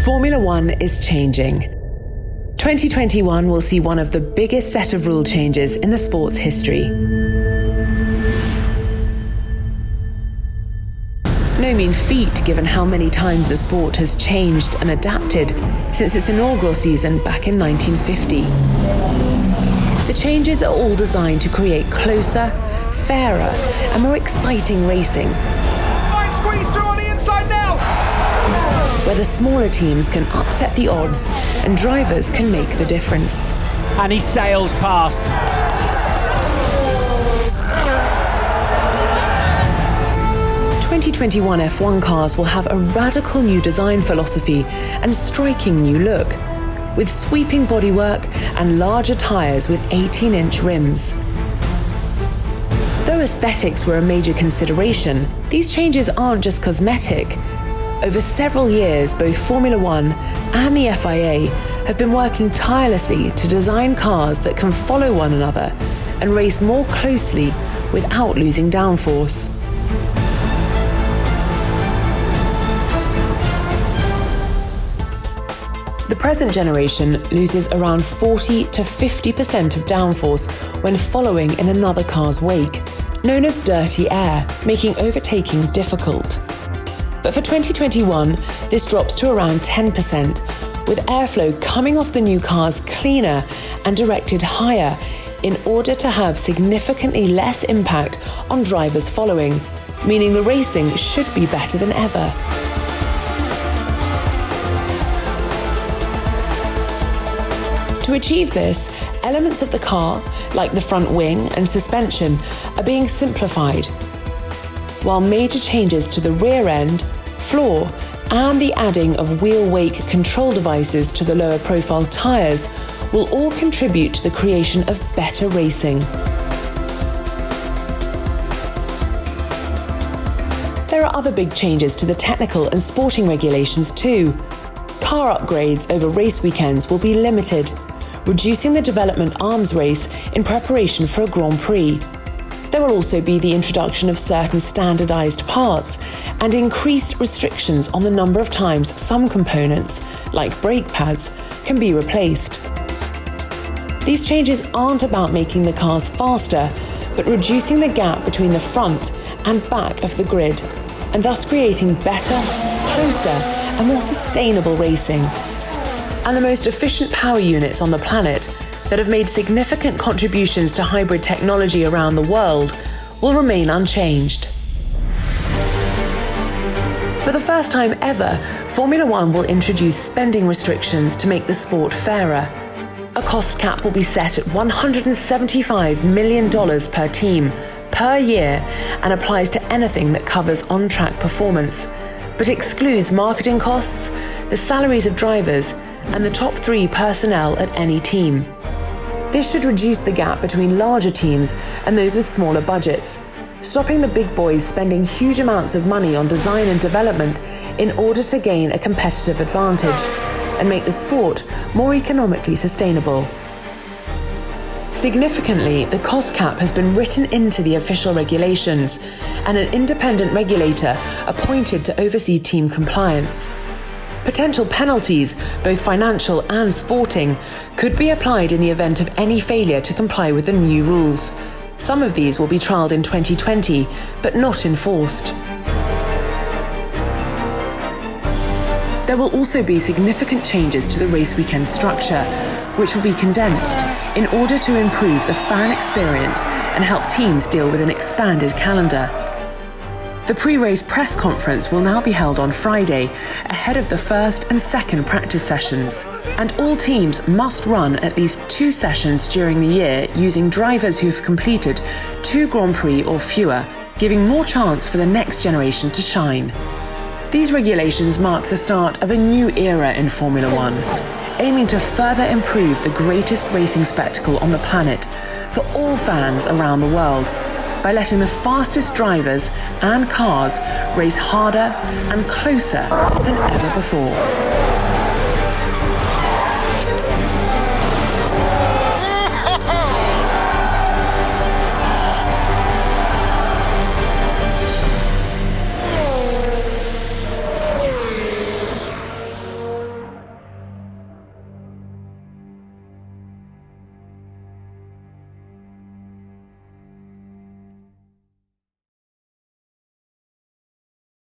Formula One is changing. 2021 will see one of the biggest set of rule changes in the sport's history. No mean feat given how many times the sport has changed and adapted since its inaugural season back in 1950. The changes are all designed to create closer, fairer, and more exciting racing. Might squeeze through on the inside now! Where the smaller teams can upset the odds and drivers can make the difference. And he sails past. 2021 F1 cars will have a radical new design philosophy and striking new look, with sweeping bodywork and larger tyres with 18-inch rims. Though aesthetics were a major consideration, these changes aren't just cosmetic. Over several years, both Formula One and the FIA have been working tirelessly to design cars that can follow one another and race more closely without losing downforce. The present generation loses around 40 to 50% of downforce when following in another car's wake, known as dirty air, making overtaking difficult. But for 2021, this drops to around 10%, with airflow coming off the new cars cleaner and directed higher in order to have significantly less impact on drivers following, meaning the racing should be better than ever. To achieve this, elements of the car, like the front wing and suspension, are being simplified, while major changes to the rear end, floor, and the adding of wheel wake control devices to the lower profile tyres will all contribute to the creation of better racing. There are other big changes to the technical and sporting regulations too. Car upgrades over race weekends will be limited, reducing the development arms race in preparation for a Grand Prix. There will also be the introduction of certain standardized parts and increased restrictions on the number of times some components, like brake pads, can be replaced. These changes aren't about making the cars faster, but reducing the gap between the front and back of the grid, and thus creating better, closer, and more sustainable racing. And the most efficient power units on the planet that have made significant contributions to hybrid technology around the world will remain unchanged. For the first time ever, Formula One will introduce spending restrictions to make the sport fairer. A cost cap will be set at $175 million per team, per year, and applies to anything that covers on-track performance, but excludes marketing costs, the salaries of drivers, and the top 3 personnel at any team. This should reduce the gap between larger teams and those with smaller budgets, stopping the big boys spending huge amounts of money on design and development in order to gain a competitive advantage and make the sport more economically sustainable. Significantly, the cost cap has been written into the official regulations and an independent regulator appointed to oversee team compliance. Potential penalties, both financial and sporting, could be applied in the event of any failure to comply with the new rules. Some of these will be trialled in 2020, but not enforced. There will also be significant changes to the race weekend structure, which will be condensed in order to improve the fan experience and help teams deal with an expanded calendar. The pre-race press conference will now be held on Friday, ahead of the first and second practice sessions. And all teams must run at least 2 sessions during the year using drivers who've completed 2 Grand Prix or fewer, giving more chance for the next generation to shine. These regulations mark the start of a new era in Formula One, aiming to further improve the greatest racing spectacle on the planet for all fans around the world, by letting the fastest drivers and cars race harder and closer than ever before.